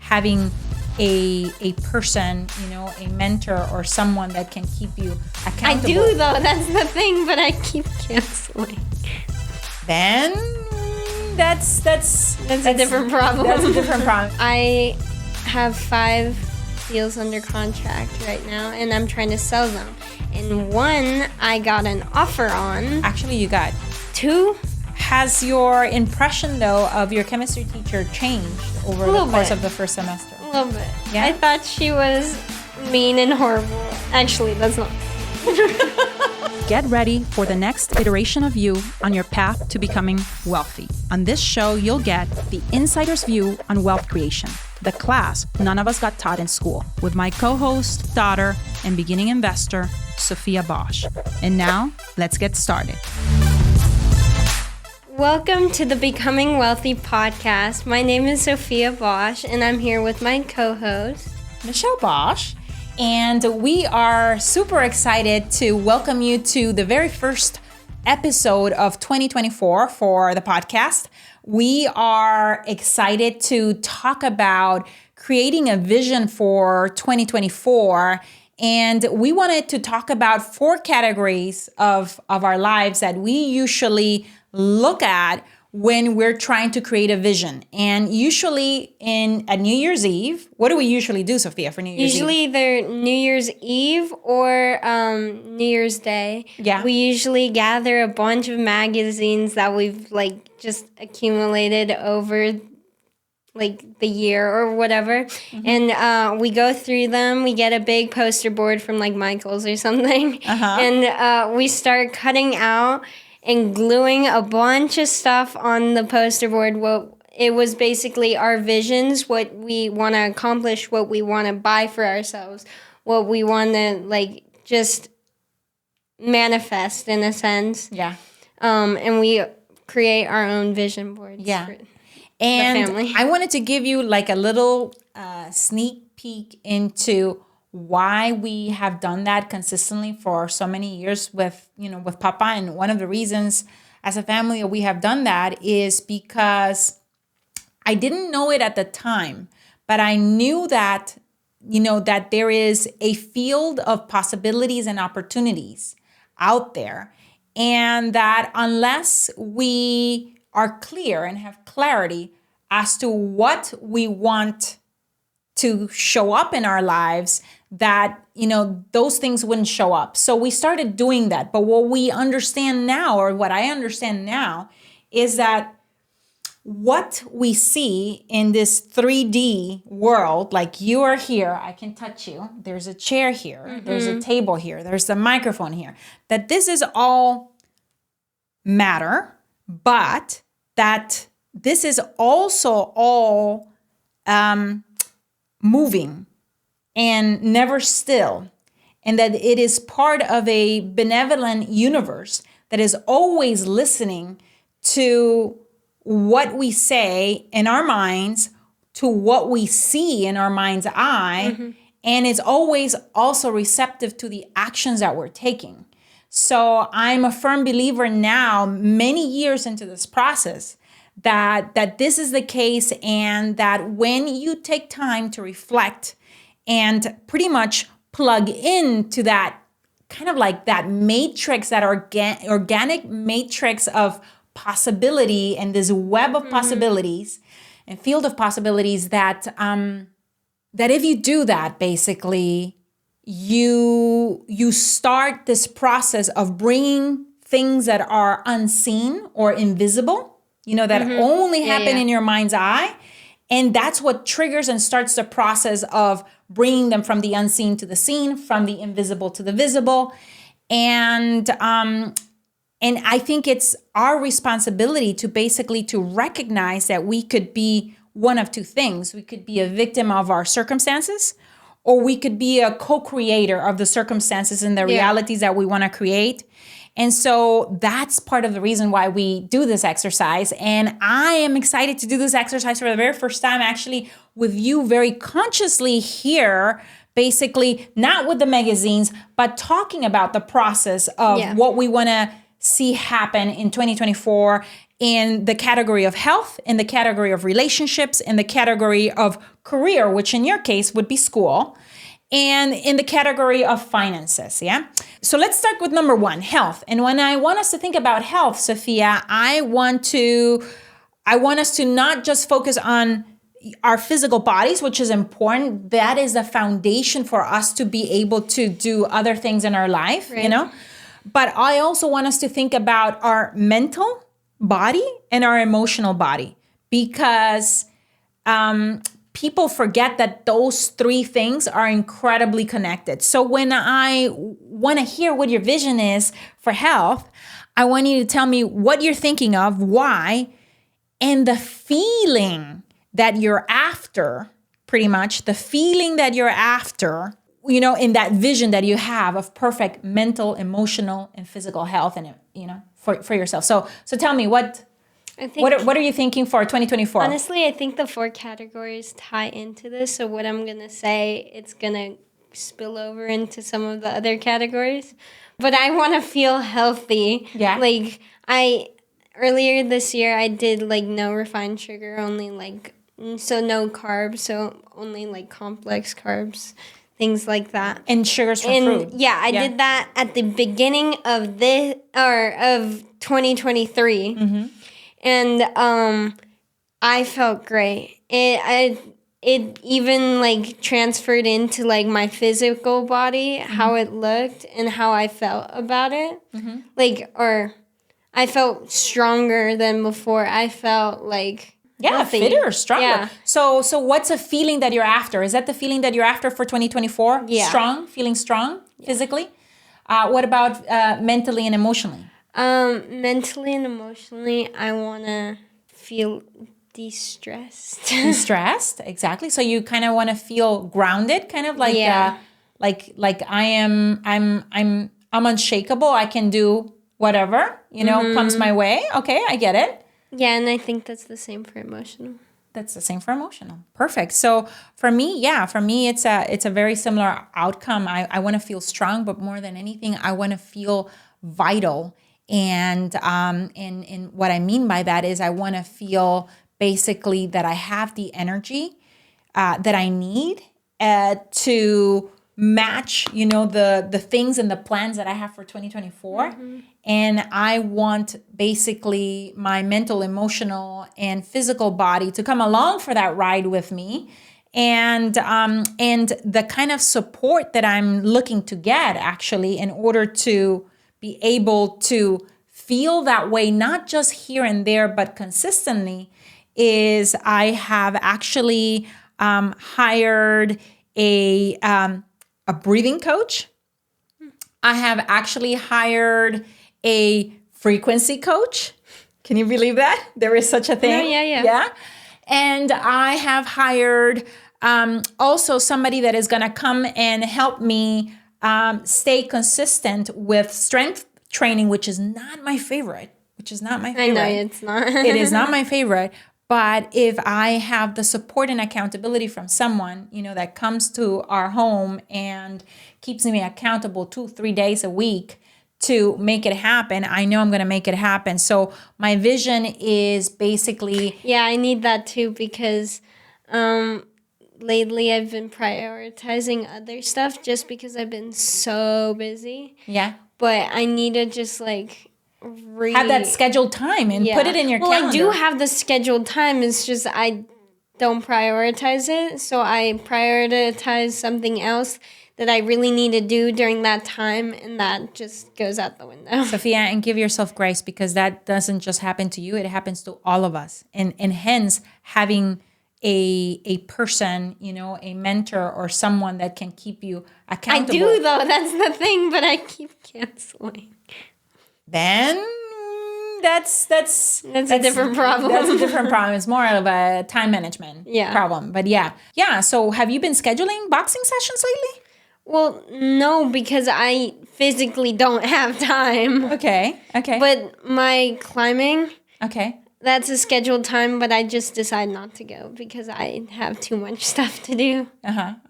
having a person, a mentor or someone that can keep you accountable. I do though, that's the thing, but I keep canceling. Then that's a different problem. That's a different problem. I have 5 deals under contract right now, and I'm trying to sell them. And 1 I got an offer on. Actually, you got 2. Has your impression, though, of your chemistry teacher changed over the course of the first semester? A little bit. Yeah? I thought she was mean and horrible. Actually, that's not. Get ready for the next iteration of you on your path to becoming wealthy. On this show, you'll get the insider's view on wealth creation, the class none of us got taught in school, with my co-host, daughter, and beginning investor, Sophia Bosch. And now, let's get started. Welcome to the Becoming Wealthy podcast. My name is Sophia Bosch, and I'm here with my co-host, Michelle Bosch. And we are super excited to welcome you to the very first episode of 2024 for the podcast. We are excited to talk about creating a vision for 2024. And we wanted to talk about 4 categories of our lives that we usually look at when we're trying to create a vision. And usually at New Year's Eve, what do we usually do, Sophia, for New Year's Eve? Usually either New Year's Eve or New Year's Day. Yeah. We usually gather a bunch of magazines that we've just accumulated over the year or whatever. Mm-hmm. And we go through them. We get a big poster board from Michael's or something. Uh-huh. And we start cutting out and gluing a bunch of stuff on the poster board. It was basically our visions, what we want to accomplish, what we want to buy for ourselves, what we want to just manifest in a sense. Yeah. And we create our own vision boards. Yeah. For and the family. I wanted to give you a little sneak peek into why we have done that consistently for so many years with Papa. And one of the reasons as a family we have done that is because I didn't know it at the time, but I knew that, that there is a field of possibilities and opportunities out there. And that unless we are clear and have clarity as to what we want to show up in our lives, that, those things wouldn't show up. So we started doing that. But what we understand now, or what I understand now, is that what we see in this 3D world, you are here, I can touch you, there's a chair here, mm-hmm. There's a table here, there's a microphone here, that this is all matter, but that this is also all moving and never still, and that it is part of a benevolent universe that is always listening to what we say in our minds, to what we see in our mind's eye, mm-hmm. and is always also receptive to the actions that we're taking. So I'm a firm believer now, many years into this process, that this is the case, and that when you take time to reflect and pretty much plug into that kind of that matrix, that organic matrix of possibility and this web of mm-hmm. possibilities and field of possibilities, that if you do that, basically, you start this process of bringing things that are unseen or invisible, that mm-hmm. only happen in your mind's eye. And that's what triggers and starts the process of bringing them from the unseen to the seen, from the invisible to the visible. And I think it's our responsibility to basically to recognize that we could be one of 2 things. We could be a victim of our circumstances, or we could be a co-creator of the circumstances and the realities that we want to create. And so that's part of the reason why we do this exercise. And I am excited to do this exercise for the very first time, actually, with you very consciously here, basically, not with the magazines, but talking about the process of what we want to see happen in 2024 in the category of health, in the category of relationships, in the category of career, which in your case would be school, and in the category of finances. Yeah. So let's start with number one, health. And when I want us to think about health, Sophia, I want us to not just focus on our physical bodies, which is important. That is the foundation for us to be able to do other things in our life, Right. But I also want us to think about our mental body and our emotional body, because people forget that those three things are incredibly connected. So when I want to hear what your vision is for health, I want you to tell me what you're thinking of, why, and the feeling that you're after, pretty much the feeling that you're after, in that vision that you have of perfect mental, emotional, and physical health, and for yourself. So tell me what are you thinking for 2024? Honestly, I think the 4 categories tie into this. So what I'm gonna say, it's gonna spill over into some of the other categories. But I want to feel healthy. Yeah. Like earlier this year, I did like no refined sugar, only so no carbs, so only like complex carbs, things like that. And sugars from fruit. Yeah, I did that at the beginning of of 2023. Mm-hmm. And I felt great. It even like transferred into like my physical body, how it looked and how I felt about it. Or I felt stronger than before. I felt like healthy. Fitter, stronger. Yeah. So what's a feeling that you're after? Is that the feeling that you're after for 2024? Yeah. Feeling strong physically? What about mentally and emotionally? Mentally and emotionally, I want to feel de-stressed. Stressed, exactly. So you kind of want to feel grounded, kind of like like I'm unshakable. I can do whatever, comes my way. Okay, I get it. Yeah, and I think that's the same for emotional. That's the same for emotional. Perfect. So for me, it's a very similar outcome. I want to feel strong, but more than anything, I want to feel vital. And what I mean by that is I want to feel basically that I have the energy that I need to match, the things and the plans that I have for 2024. And I want basically my mental, emotional, and physical body to come along for that ride with me. And the kind of support that I'm looking to get actually in order to be able to feel that way, not just here and there, but consistently, is I have actually hired a breathing coach. I have actually hired a frequency coach. Can you believe that? There is such a thing. Oh, yeah. And I have hired also somebody that is going to come and help me stay consistent with strength training, which is not my favorite. I know it's not. It is not my favorite. But if I have the support and accountability from someone, that comes to our home and keeps me accountable 2-3 days a week to make it happen, I know I'm going to make it happen. So my vision is basically... Yeah, I need that too, because lately I've been prioritizing other stuff just because I've been so busy. Yeah. But I need to just have that scheduled time and put it in your calendar. I do have the scheduled time. It's just I don't prioritize it. So I prioritize something else that I really need to do during that time, and that just goes out the window. Sophia, and give yourself grace, because that doesn't just happen to you. It happens to all of us. And hence, having a person, a mentor or someone that can keep you accountable. I do, though. That's the thing, but I keep canceling. Then that's a different problem. That's a different problem. It's more of a time management problem. But yeah. So have you been scheduling boxing sessions lately? Well, no, because I physically don't have time. Okay. But my climbing, okay, that's a scheduled time, but I just decide not to go because I have too much stuff to do.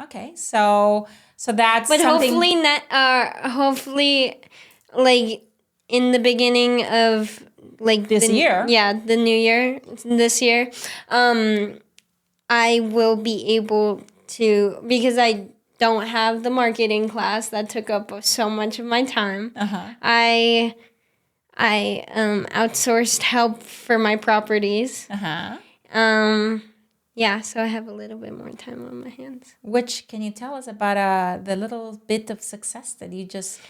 Okay. So that's but something... hopefully, like in the beginning of like This year. Yeah, the new year, this year, I will be able to, because I don't have the marketing class that took up so much of my time. I outsourced help for my properties. Yeah, so I have a little bit more time on my hands. Which, can you tell us about the little bit of success that you just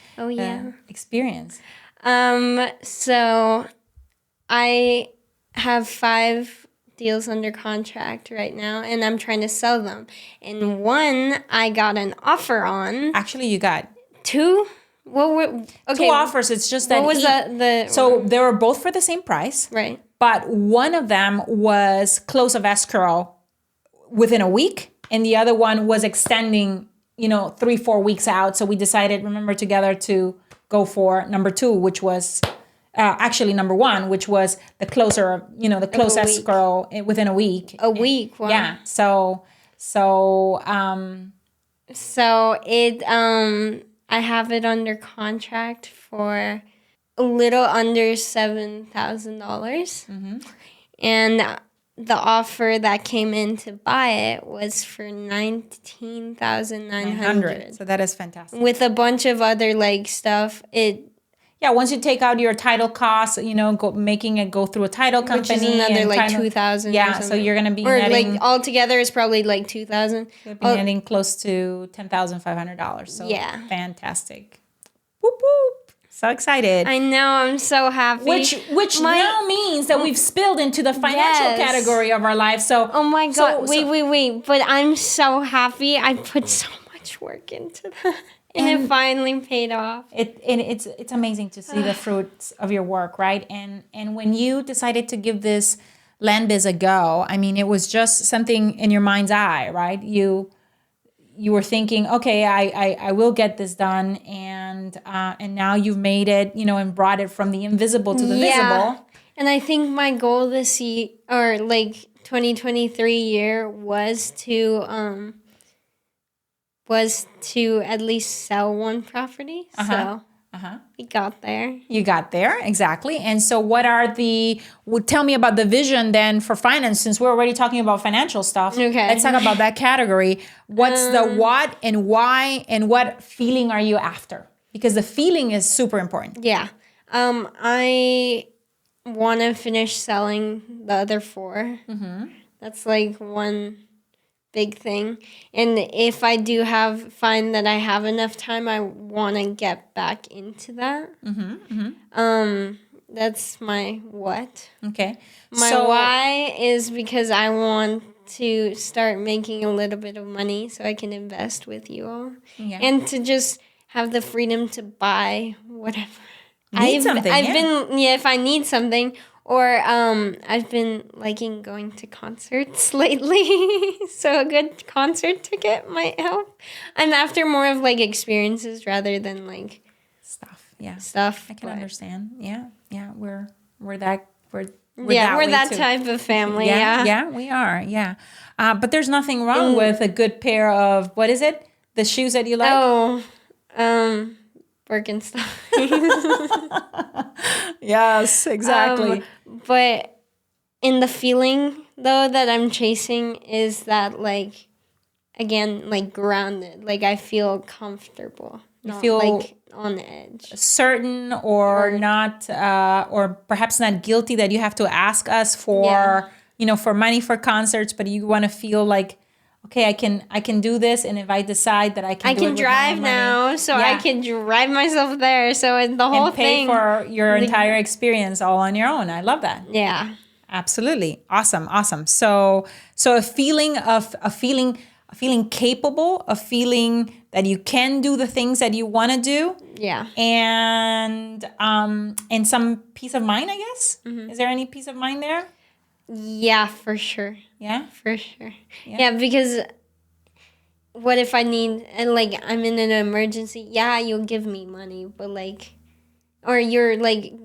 experienced? So I have 5 deals under contract right now, and I'm trying to sell them. And one I got an offer on. Actually, you got 2. What were 2 offers. It's just that what was the so they were both for the same price, right? But one of them was close of escrow within a week, and the other one was extending, 3-4 weeks out. So we decided, remember, together to go for number 2, which was actually number 1, which was the closer, the close escrow within a week. A week, wow. Yeah. So it I have it under contract for a little under $7,000, and the offer that came in to buy it was for $19,900. So that is fantastic. With a bunch of other stuff. Once you take out your title costs, making it go through a title company, which is another $2,000. Yeah, so you're gonna be netting, altogether is probably $2,000. You'll be netting close to $10,500. So yeah, fantastic. Whoop whoop. So excited. I know, I'm so happy. Which now means that we've spilled into the financial category of our life. So oh my God, wait. But I'm so happy. I put so much work into that. And it finally paid off. It's amazing to see the fruits of your work, right? And when you decided to give this land biz a go, I mean, it was just something in your mind's eye, right? You were thinking, okay, I will get this done, and now you've made it, and brought it from the invisible to the visible. And I think my goal this year, or 2023 year, was to at least sell one property. So we got there. You got there, exactly. And so tell me about the vision then for finance, since we're already talking about financial stuff. Okay. Let's talk about that category. What's the what and why, and what feeling are you after? Because the feeling is super important. Yeah. I want to finish selling the other 4. That's one big thing. And if I do find that I have enough time, I want to get back into that. That's my what. Okay. My why is because I want to start making a little bit of money so I can invest with you all. Yeah. And to just have the freedom to buy whatever. If I need something. Or I've been liking going to concerts lately, so a good concert ticket might help. I'm after more of experiences rather than stuff. Yeah, stuff. I can understand. Yeah. We're that type of family. Yeah, we are. Yeah, but there's nothing wrong with a good pair of, what is it? The shoes that you like? Oh, Birkenstock. Yes, exactly. But in the feeling though that I'm chasing is that again grounded. I feel comfortable. You feel on edge. Certain or not, or perhaps not guilty that you have to ask us for for money for concerts, but you want to feel okay, I can do this, and if I decide that I can drive now, so I can drive myself there. So the whole thing, and pay for your entire experience all on your own. I love that. Yeah, absolutely, awesome. So a feeling capable, a feeling that you can do the things that you want to do. Yeah, and some peace of mind, I guess. Is there any peace of mind there? Yeah, for sure. Yeah? For sure. Yeah, because what if I need, and I'm in an emergency? Yeah, you'll give me money, but or you're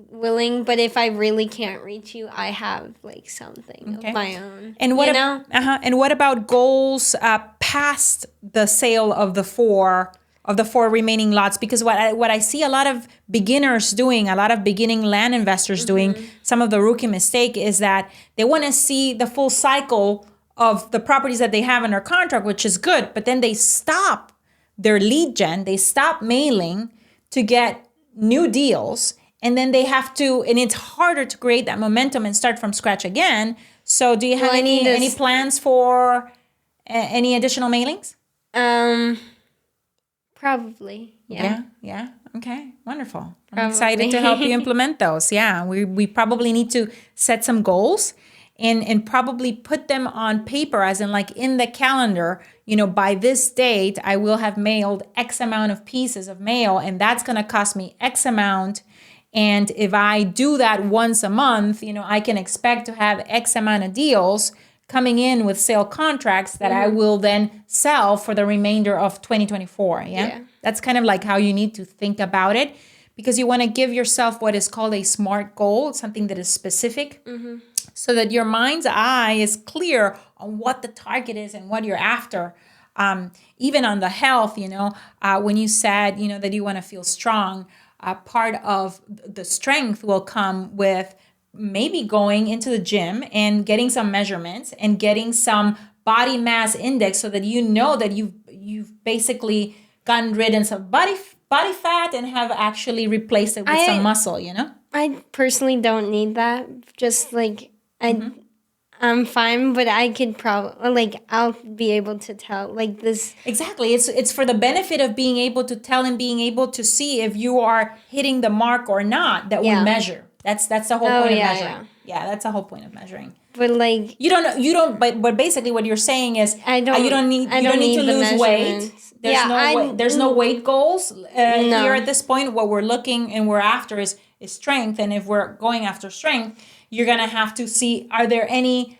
willing, but if I really can't reach you, I have something of my own. And what and what about goals past the sale of the 4? of the 4 remaining lots, because what I see a lot of beginners doing, a lot of beginning land investors doing, some of the rookie mistake is that they want to see the full cycle of the properties that they have under contract, which is good, but then they stop their lead gen, they stop mailing to get new deals, and then they have to, and it's harder to create that momentum and start from scratch again. So do you have any plans for any additional mailings? Probably. Yeah. Okay. Wonderful. I'm excited to help you implement those. Yeah. We probably need to set some goals and probably put them on paper, as in like in the calendar, by this date, I will have mailed X amount of pieces of mail, and that's going to cost me X amount. And if I do that once a month, I can expect to have X amount of deals coming in with sale contracts that I will then sell for the remainder of 2024. Yeah. That's kind of like how you need to think about it, because you want to give yourself what is called a SMART goal, something that is specific, so that your mind's eye is clear on what the target is and what you're after. Even on the health, when you said, that you want to feel strong, part of the strength will come with maybe going into the gym and getting some measurements and getting some body mass index, so that that you've basically gotten rid of some body fat and have actually replaced it with some muscle. I personally don't need that. Just like I'm fine, but I could probably I'll be able to tell this. Exactly. It's for the benefit of being able to tell and being able to see if you are hitting the mark or not that we measure. That's the whole point of measuring. Yeah, that's the whole point of measuring. But you don't. But basically, what you're saying is, you don't need to lose weight. There's no weight goals here at this point. What we're looking and we're after is strength. And if we're going after strength, you're gonna have to see, are there any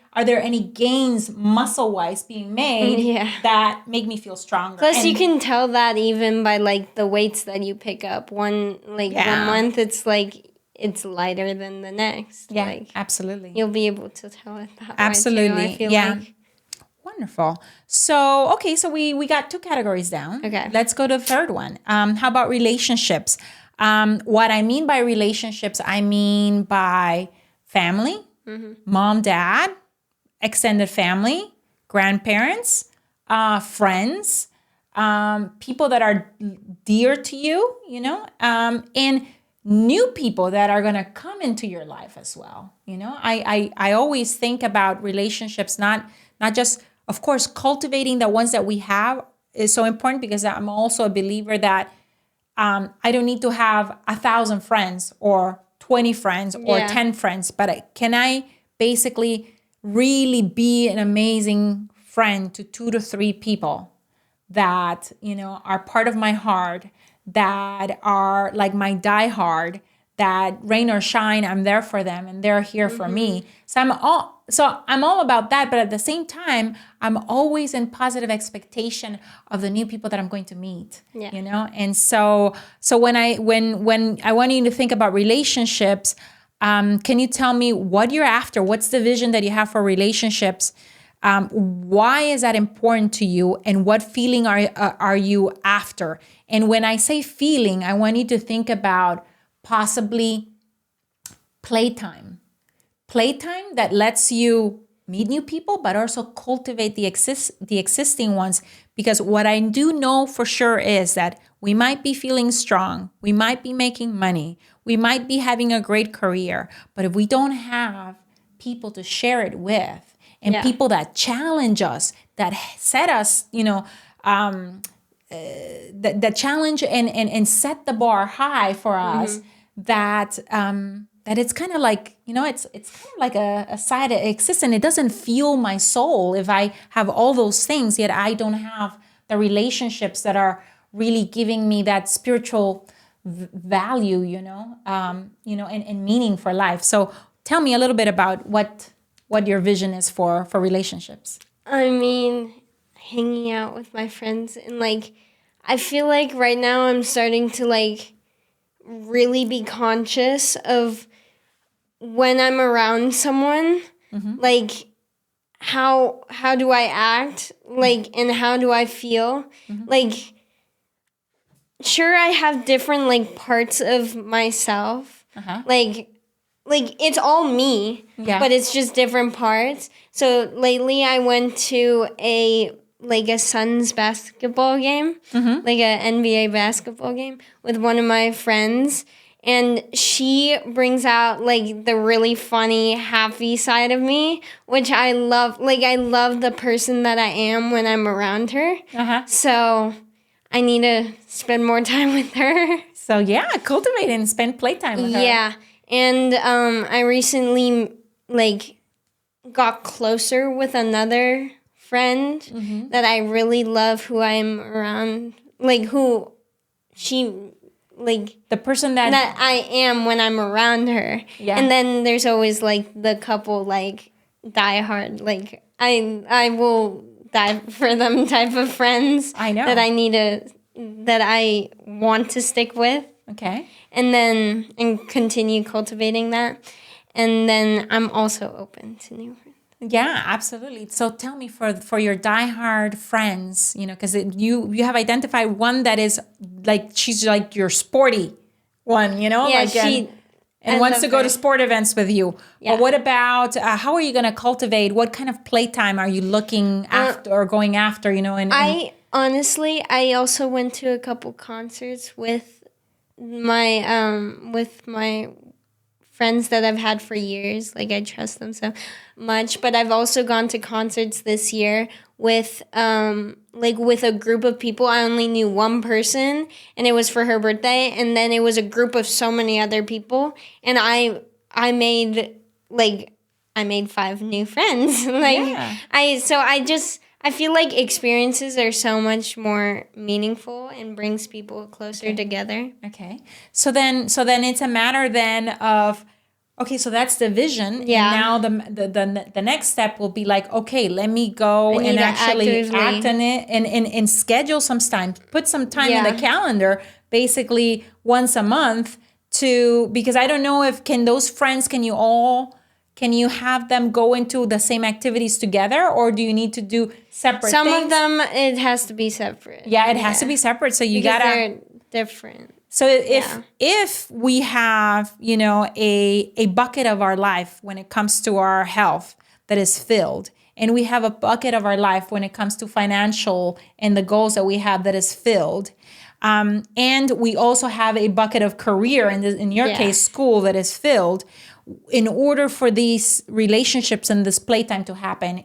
gains muscle wise being made that make me feel stronger? Plus, you can tell that even by the weights that you pick up. One month, it's lighter than the next. Yeah, absolutely. You'll be able to tell it that absolutely. way too, I feel like. Wonderful. So, okay, so we got 2 categories down. Okay. Let's go to the third one. How about relationships? What I mean by relationships, I mean by family, mom, dad, extended family, grandparents, friends, people that are dear to you, and new people that are going to come into your life as well. I always think about relationships, not just, of course, cultivating the ones that we have is so important, because I'm also a believer that I don't need to have 1,000 friends or 20 friends or 10 friends, but can I basically really be an amazing friend to 2 to 3 people that, are part of my heart, that are like my diehard, that rain or shine, I'm there for them and they're here for me. So I'm all about that, but at the same time, I'm always in positive expectation of the new people that I'm going to meet. And so when I want you to think about relationships, can you tell me what you're after? What's the vision that you have for relationships? Why is that important to you? And what feeling are you after? And when I say feeling, I want you to think about possibly playtime that lets you meet new people, but also cultivate the existing ones. Because what I do know for sure is that we might be feeling strong, we might be making money, we might be having a great career, but if we don't have people to share it with, and people that challenge us, that set us, that challenge and set the bar high for us, that it's kind of like, it's kind of like a side that exists, and it doesn't fuel my soul if I have all those things, yet I don't have the relationships that are really giving me that spiritual value, and meaning for life. So tell me a little bit about what your vision is for relationships. I mean, hanging out with my friends, and I feel like right now I'm starting to really be conscious of when I'm around someone, how do I act, and how do I feel? sure, I have different like parts of myself. Like it's all me, Yeah. but it's just different parts. So lately I went to a Suns basketball game, like a NBA basketball game with one of my friends. And she brings out like the really funny, happy side of me, which I love. Like I love the person that I am when I'm around her. So I need to spend more time with her. So yeah, cultivate and spend playtime with her. Yeah. And I recently like got closer with another friend that I really love, who I'm around, like who she like The person that I am when I'm around her. Yeah. And then there's always like the couple like die hard, like I will die for them type of friends. I know. That I want to stick with. Okay. And continue cultivating that. And then I'm also open to new friends. Yeah, absolutely. So tell me, for your diehard friends, because you have identified one that is like, she's like your sporty one, Yeah, like, and I wants love to go her. to sport events with you. Yeah. But what about how are you going to cultivate? What kind of playtime are you looking after or going after? I honestly, I also went to a couple concerts with my friends that I've had for years. Like I trust them so much. But I've also gone to concerts this year with with a group of people. I only knew one person, and it was for her birthday. And then it was a group of so many other people, and I made 5 new friends. Yeah. I feel like experiences are so much more meaningful and brings people closer together. Okay. So then it's a matter then of, okay, so that's the vision. Yeah. And now the next step will be like, okay, let me go need and to actually actively- act on it and schedule some time, put some time in Yeah. the calendar, basically once a month because I don't know if can you have them go into the same activities together, or do you need to do separate Some things? of them, it has to be separate. Yeah, it has to be separate. So you Because gotta. they're different. So if we have, a bucket of our life when it comes to our health that is filled, and we have a bucket of our life when it comes to financial and the goals that we have that is filled, and we also have a bucket of career, in your case, school, that is filled. In order for these relationships and this playtime to happen,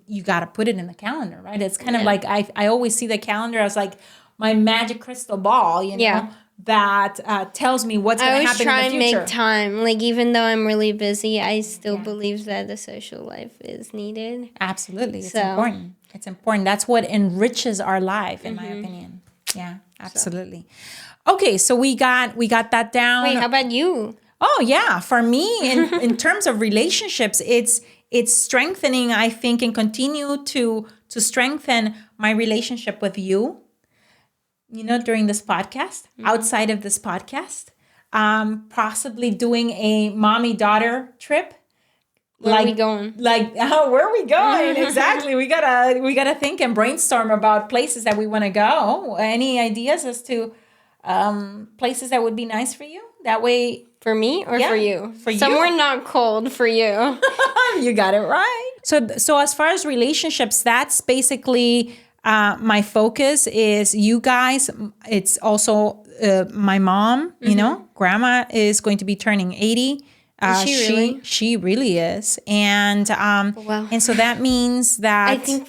you got to put it in the calendar, right? It's kind of like I always see the calendar as like my magic crystal ball, that tells me what's going to happen try in the and future. make time. Like, even though I'm really busy, I still believe that the social life is needed. Absolutely. It's So- important. It's important. That's what enriches our life, in my opinion. Yeah, absolutely. Okay, so we got that down. Wait, how about you? Oh yeah, for me, in terms of relationships, it's strengthening, I think, and continue to strengthen my relationship with you. During this podcast, outside of this podcast, possibly doing a mommy-daughter trip. Where are we going? Where are we going? Exactly. We gotta think and brainstorm about places that we want to go. Any ideas as to places that would be nice for you? That way. For me or for you? For you. Somewhere not cold for you. You got it right. So as far as relationships, that's basically my focus is you guys. It's also my mom, grandma is going to be turning 80. Is she really? She really is. And Wow. and so that means that I think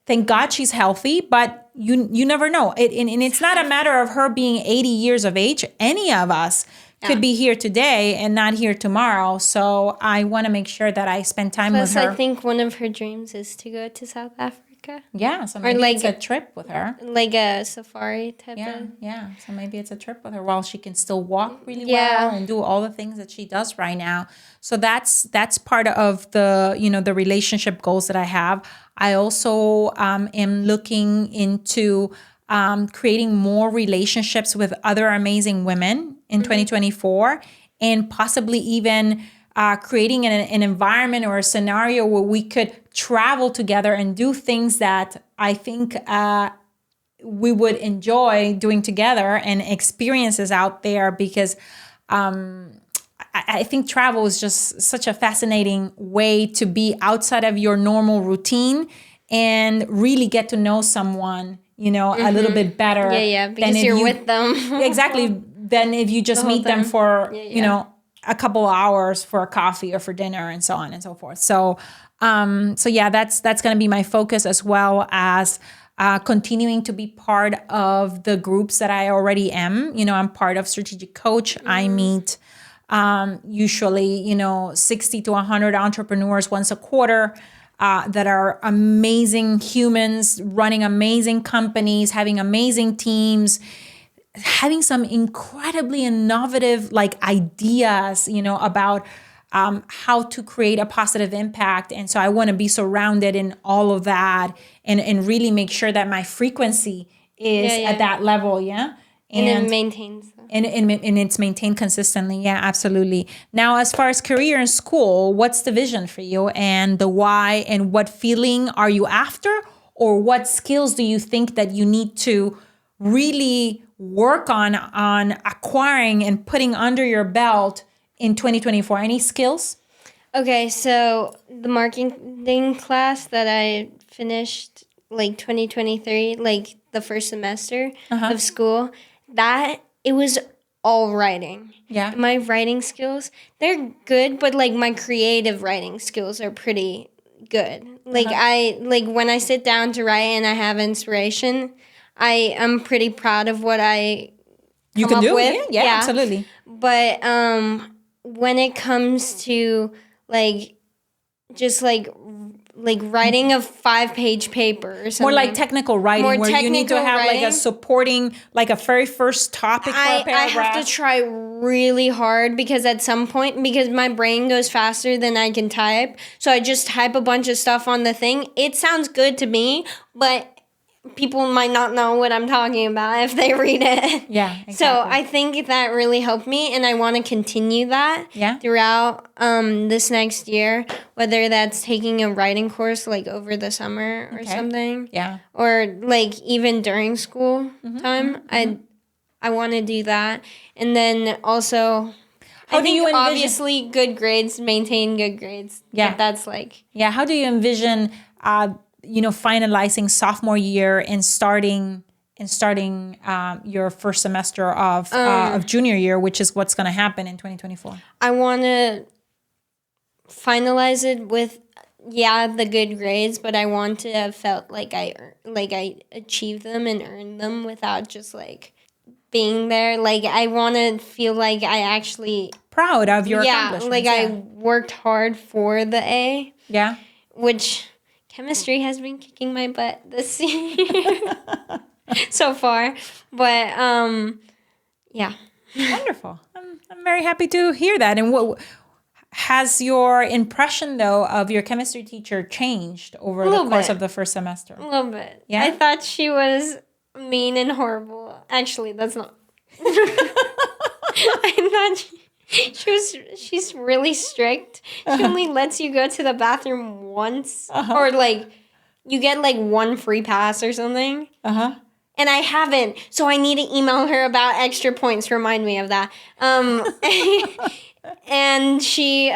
thank God she's healthy, but you never know. And it's not a matter of her being 80 years of age. Any of us could be here today and not here tomorrow. So I want to make sure that I spend time with her. I think one of her dreams is to go to South Africa. Yeah, so maybe it's a trip with her. Like a safari type of. Yeah. So maybe it's a trip with her while she can still walk really well and do all the things that she does right now. So that's part of the, the relationship goals that I have. I also am looking into creating more relationships with other amazing women in 2024, and possibly even creating an environment or a scenario where we could travel together and do things that I think we would enjoy doing together and experiences out there, because I think travel is just such a fascinating way to be outside of your normal routine and really get to know someone, a little bit better. Because you're with them. Exactly. Than if you just meet them for, a couple of hours for a coffee or for dinner and so on and so forth. So, that's going to be my focus, as well as continuing to be part of the groups that I already am. I'm part of Strategic Coach. I meet usually, 60 to 100 entrepreneurs once a quarter that are amazing humans, running amazing companies, having amazing teams, having some incredibly innovative ideas, about how to create a positive impact. And so I want to be surrounded in all of that and really make sure that my frequency is at that level. Yeah. And it maintains. And it's maintained consistently. Yeah, absolutely. Now, as far as career and school, what's the vision for you, and the why, and what feeling are you after, or what skills do you think that you need to really work on acquiring and putting under your belt in 2024? Any skills? Okay, so the marketing class that I finished 2023, the first semester of school, that it was all writing. Yeah. My writing skills, they're good, but my creative writing skills are pretty good. I when I sit down to write and I have inspiration, I am pretty proud of what I come up with. Yeah, absolutely. But when it comes to just writing a 5-page paper or something. More like technical writing, you need to have a supporting, a very first topic for a paragraph. I have to try really hard, because at some point, because my brain goes faster than I can type, so I just type a bunch of stuff on the thing. It sounds good to me, but people might not know what I'm talking about if they read it. Yeah, exactly. So I think that really helped me, and I want to continue that throughout this next year, whether that's taking a writing course over the summer or something. Yeah. Or even during school time. I want to do that. And then also, I think obviously good grades, maintain good grades. Yeah. That's Yeah, how do you envision finalizing sophomore year and starting your first semester of junior year, which is what's going to happen in 2024? I want to finalize it with the good grades, but I want to have felt like I achieved them and earned them without just being there. I want to feel like I actually proud of your accomplishments. I worked hard for the A. Yeah. Which chemistry has been kicking my butt this year so far. But, yeah. Wonderful. I'm very happy to hear that. And what has your impression, though, of your chemistry teacher changed over the course of the first semester? A little bit. Yeah? I thought she was mean and horrible. Actually, that's not. I thought she's really strict. She only lets you go to the bathroom once, or you get one free pass or something. And I haven't, so I need to email her about extra points. Remind me of that. And she's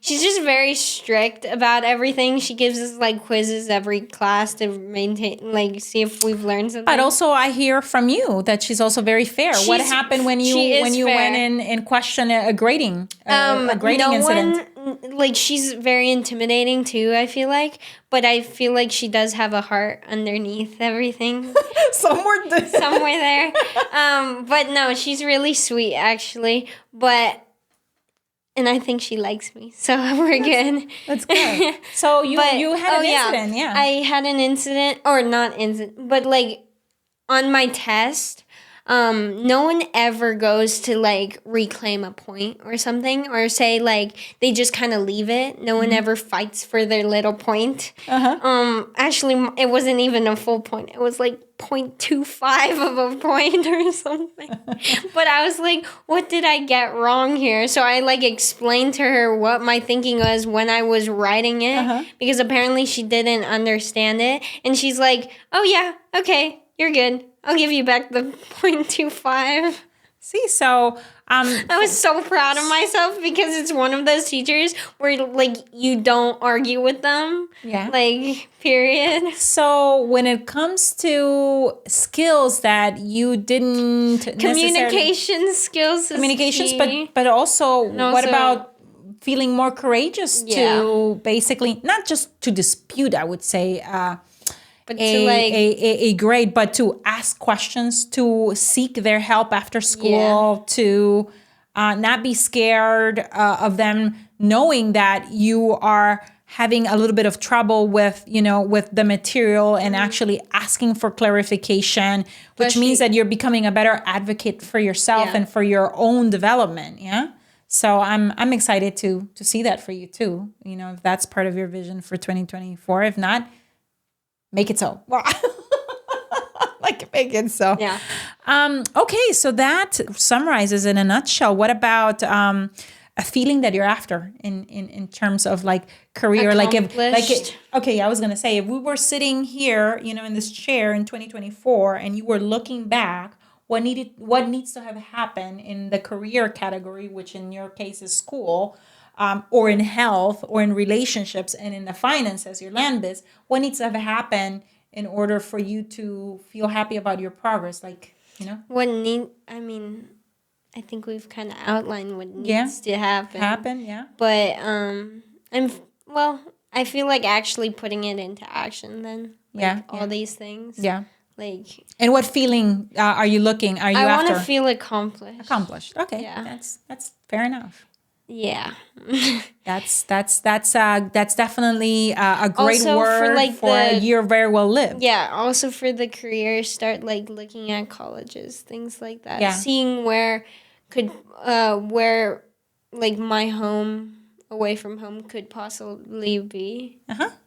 just very strict about everything. She gives us quizzes every class to maintain, see if we've learned something. But also, I hear from you that she's also very fair. What happened when you went in and questioned a grading incident? She's very intimidating too, I feel like. But I feel like she does have a heart underneath everything. Somewhere there. But no, she's really sweet, actually. And I think she likes me, so we're good. That's good. So you had an incident, yeah. I had an incident, or not incident, but on my test, no one ever goes to reclaim a point or something, or say they just kind of leave it. No one ever fights for their little point. Actually, it wasn't even a full point. It was 0.25 of a point or something. But I was what did I get wrong here? So I explained to her what my thinking was when I was writing it, because apparently she didn't understand it. And she's oh yeah, okay, You're good. I'll give you back the 0.25. See, so I was so proud of myself because it's one of those teachers where like you don't argue with them. Yeah. Like, period. So when it comes to skills that you didn't Communication skills is communications, key. but also what also- about feeling more courageous Yeah. to basically not just to dispute, I would say, But to like a grade, but to ask questions, to seek their help after school, to not be scared of them knowing that you are having a little bit of trouble with, with the material and actually asking for clarification, which means that you're becoming a better advocate for yourself and for your own development. Yeah. So I'm excited to see that for you too. If that's part of your vision for 2024. If not, make it so. Make it so. Yeah. Okay, so that summarizes in a nutshell. What about a feeling that you're after in terms of like career? Okay, I was gonna say if we were sitting here, in this chair in 2024, and you were looking back, what needs to have happened in the career category, which in your case is school. Or in health, or in relationships, and in the finances, your land biz, what needs to have happened in order for you to feel happy about your progress? I think we've kind of outlined what needs to happen. Yeah. But I feel like actually putting it into action then. All these things. Yeah. And what feeling are you looking? Are you after? I want to feel accomplished. Accomplished. Okay. Yeah. That's fair enough. Yeah. That's definitely a great also word for a year very well lived. Yeah. Also for the career, start looking at colleges, things like that. Yeah. Seeing where my home away from home could possibly be.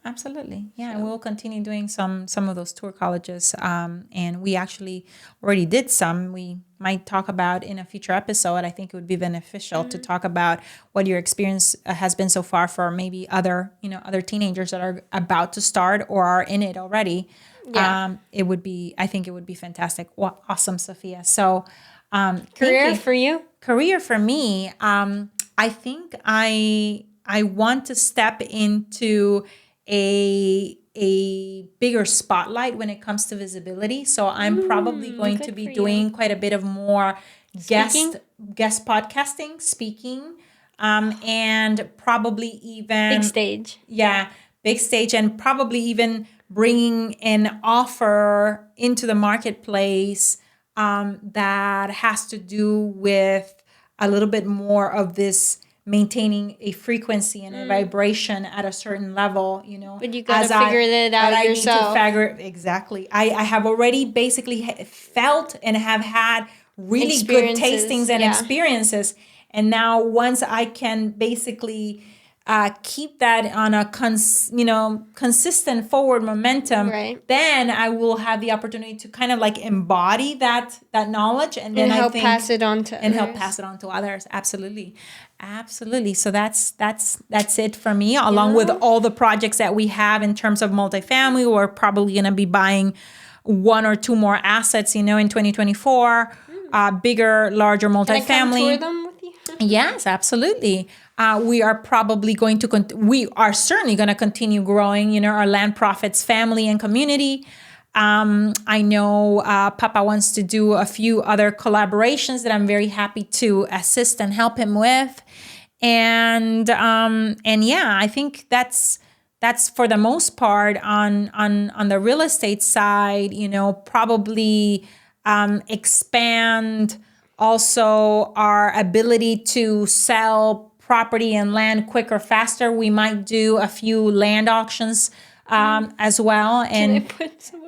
Absolutely. Yeah. So. And we'll continue doing some of those tour colleges. And we actually already did some. We might talk about in a future episode. I think it would be beneficial to talk about what your experience has been so far for maybe other teenagers that are about to start or are in it already. Yeah. I think it would be fantastic. Well, awesome, Sophia. So, career for you? Career for me, I think I want to step into a bigger spotlight when it comes to visibility. So I'm probably going to be doing quite a bit of more guest podcasting, speaking, and probably even big stage. Yeah, big stage, and probably even bringing an offer into the marketplace that has to do with a little bit more of this maintaining a frequency and a vibration at a certain level, But you got to figure it out yourself. Exactly. I have already basically felt and have had really good tastings and experiences. And now once I can basically keep that on a consistent forward momentum, then I will have the opportunity to kind of embody that knowledge and then help pass it on to others. Absolutely. So that's it for me, along with all the projects that we have in terms of multifamily. We're probably going to be buying one or two more assets, in 2024, bigger, larger multifamily. Can I come tour them with you? Yes, absolutely. We are probably going to, we are certainly going to continue growing, our Land Profits family and community. I know Papa wants to do a few other collaborations that I'm very happy to assist and help him with. And yeah, I think that's for the most part on the real estate side, probably expand also our ability to sell property and land quicker, faster. We might do a few land auctions as well. And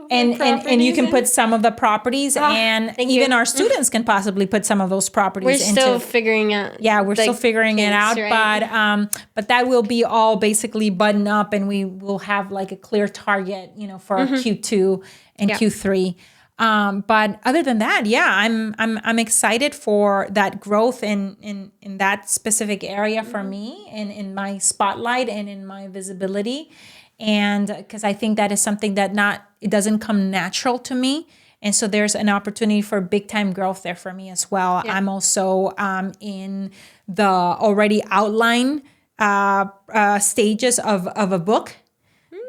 and you can put some of the properties, and even our students can possibly put some of those properties into. We're still figuring out. Yeah, we're still figuring it out, right? But that will be all basically buttoned up, and we will have a clear target, for Q2 and Q3. But other than that, yeah, I'm excited for that growth in that specific area for me, and in my spotlight and in my visibility. And because I think that is something that it doesn't come natural to me. And so there's an opportunity for big time growth there for me as well. Yeah. I'm also in the already outline stages of a book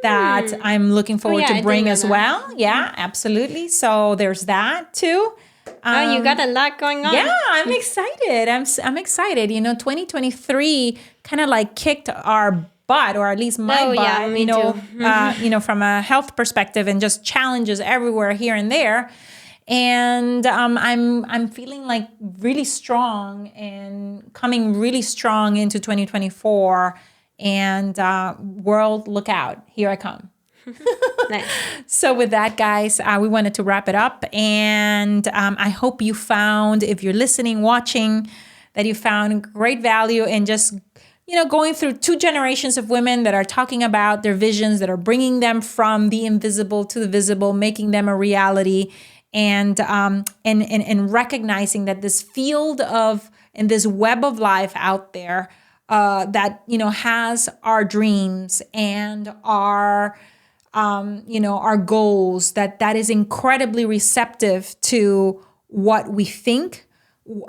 that I'm looking forward I to didn't bring know as that. well. Yeah, absolutely. So there's that too. You got a lot going on. Yeah, I'm excited. I'm excited. 2023 kind of like kicked our butt, or at least my Oh, butt. yeah, me too. From a health perspective, and just challenges everywhere here and there. And I'm feeling like really strong and coming really strong into 2024. And world, look out! Here I come. Nice. So with that, guys, we wanted to wrap it up. And I hope you found, if you're listening, watching, that you found great value in just, going through 2 generations of women that are talking about their visions, that are bringing them from the invisible to the visible, making them a reality, and recognizing that this field of, and this web of life out there that, has our dreams and our goals, that is incredibly receptive to what we think,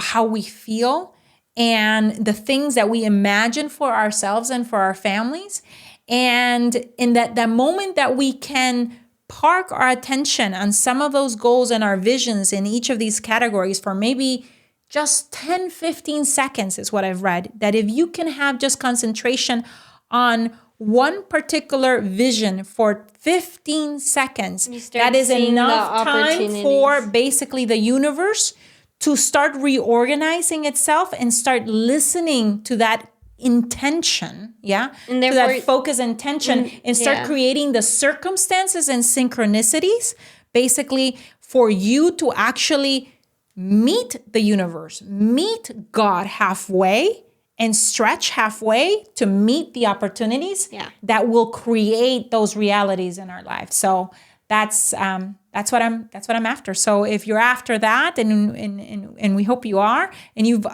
how we feel, and the things that we imagine for ourselves and for our families. And in that moment that we can park our attention on some of those goals and our visions in each of these categories for maybe just 10, 15 seconds is what I've read, that if you can have just concentration on one particular vision for 15 seconds, that is enough time for basically the universe to start reorganizing itself and start listening to that intention, and to that focus intention, and start creating the circumstances and synchronicities, basically for you to actually meet the universe, meet God halfway, and stretch halfway to meet the opportunities that will create those realities in our life. So that's what I'm after. So if you're after that, and we hope you are, and you've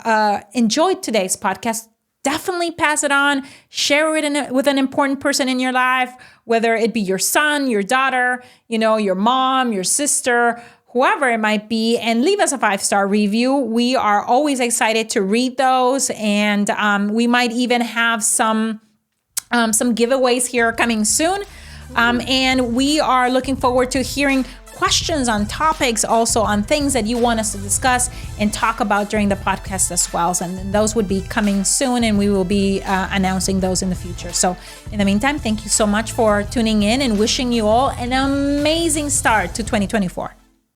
enjoyed today's podcast, definitely pass it on. Share it with an important person in your life, whether it be your son, your daughter, your mom, your sister, whoever it might be, and leave us a 5-star review. We are always excited to read those, and we might even have some giveaways here coming soon. And we are looking forward to hearing questions on topics, also on things that you want us to discuss and talk about during the podcast as well. And those would be coming soon, and we will be announcing those in the future. So in the meantime, thank you so much for tuning in, and wishing you all an amazing start to 2024.